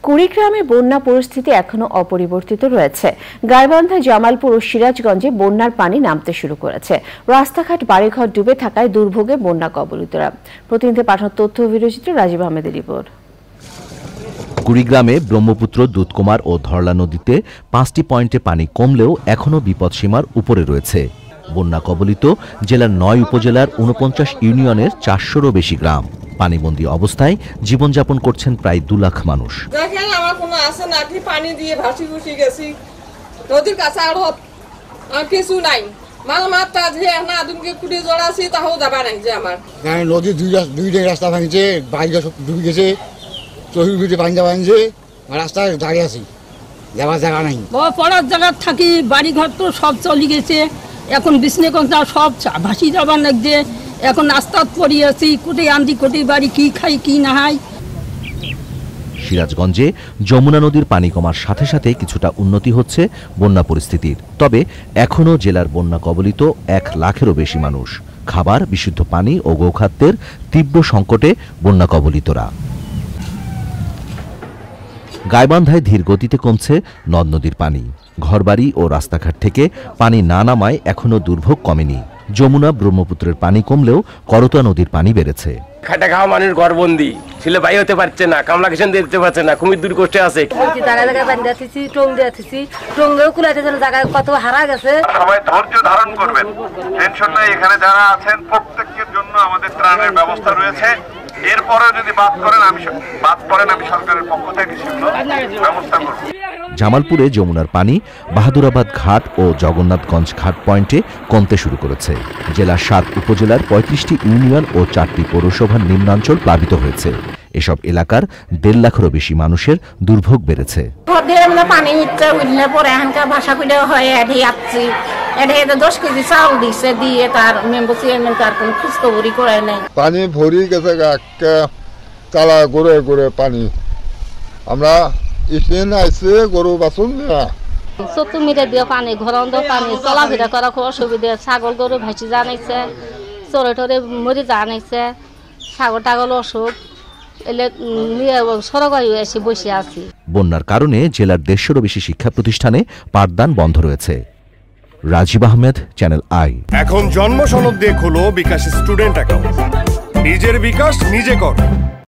কুড়িগ্রামে বন্যা পরিস্থিতি এখনো অপরিবর্তিত রয়েছে। গাইবান্ধা, জামালপুর ও সিরাজগঞ্জে বন্যার পানি নামতে শুরু করেছে। রাস্তাঘাট, বাড়িঘর ডুবে থাকায় দুর্ভোগে বন্যা কবলিতরা। প্রতিনিধি পাঠানো তথ্য ও ভিডিওচিত্রে রাজীব আহমেদের রিপোর্ট। কুড়িগ্রামে ব্রহ্মপুত্র, দুধকুমার ও ধরলা নদীতে 5টি পয়েন্টে পানি কমলেও এখনও বিপদসীমার উপরে রয়েছে। বন্যা কবলিত জেলার 9 উপজেলার 49 ইউনিয়নের 400-রও বেশি গ্রাম। পানিবন্দী অবস্থায় জীবনযাপন করছেন প্রায় 2 লাখ মানুষ। দেখেন আমার কোনো আসে না, পানি দিয়ে ভাসি ভুসি গেছি, নদীর কাছে আর কিছু নাই। মাল মাত্রা যে না দুমকে কুড়ি জড়াছি তাও যাবা নাই যে আমার নদীর দুইটা রাস্তা ভাঙছে, বাড়িটা সব ডুবে গেছে, চহির পানি ভাঙছে, রাস্তায় দাঁড়িয়ে আছি, যাবার জায়গা নাই। পড়ার জায়গা থাকি, বাড়ি ঘর তো সব চলে গেছে। এখন বিষ্ণুগঞ্জ সব ভাসি যাবার লাগছে। এখন রাস্তাত পড়ে আছি, কোটে আন্দি কোটে বাড়ি কি খাই কি না হয়। সিরাজগঞ্জে যমুনা নদীর পানি কমার সাথে সাথে কিছুটা উন্নতি হচ্ছে বন্যা পরিস্থিতির। তবে এখনও জেলার বন্যা কবলিত 1 লাখেরও বেশি মানুষ। খাবার, বিশুদ্ধ পানি ও গোখাদ্যের তীব্র সংকটে বন্যা কবলিতরা। গাইবান্ধায় ধীর গতিতে কমছে নদ নদীর পানি। ঘরবাড়ি ও রাস্তাঘাট থেকে পানি না নামায় এখনও দুর্ভোগ কমেনি। যমুনা, ব্রহ্মপুত্রের পানি কমলেও করতোয়া নদীর পানি বেড়েছে। খাটা খাওয়া মানুষ ঘরবন্দি, ছেলে বাই হতে পারছে না, কামলা কিষান দিতে পারছে না, খুবই দূর কষ্টে আছে। কত হারা গেছে। সবাই ধৈর্য ধারণ করবেন, টেনশন নাই। এখানে যারা আছেন প্রত্যেকের জন্য আমাদের ত্রাণের ব্যবস্থা রয়েছে। এরপরেও যদি বাদ করেন আমি সরকারের পক্ষ থেকে সেগুলো ব্যবস্থা করব। জামালপুরে যমুনার পানি বাহাদুরাবাদ ঘাট ও জগন্নাথগঞ্জ ঘাট পয়েন্টে কমতে শুরু করেছে। জেলার 7 উপজেলার 35টি ইউনিয়ন ও 4টি পৌরসভার নিম্নাঞ্চল প্লাবিত হয়েছে। এসব এলাকার 1.5 লাখেরও বেশি মানুষের দুর্ভোগ বেড়েছে। পানি উঠছে, উঠলে পরে এখানকার ভাষা কুড়ে হয় এড়ে যাচ্ছি, এড়ে 10 কেজি চাউল দিচ্ছে, দিয়ে তার মেম্বার চেয়ারম্যান তার কোনো খোঁজখবরই করে নাই। পানি ভরি গেছে, চালা গড়ে গড়ে পানি। আমরা আইসে গরু বাছুন না, চতুর মিরে দিয়ে পানি, ঘর পানি, চলাফেরা করা খুব অসুবিধা। ছাগল গরু ভাসি জানাইছে, চরে টরে মরি জানাইছে, ছাগল টাগল অসুখ এলে সরকারি এসে বসে আছি। বন্যার কারণে জেলার 150-রও বেশি শিক্ষা প্রতিষ্ঠানে পাঠদান বন্ধ রয়েছে। Rajib Ahmed, Channel I. এখন জন্ম সনদ দিয়ে খোলো বিকাশ স্টুডেন্ট অ্যাকাউন্ট। নিজের বিকাশ নিজে কর।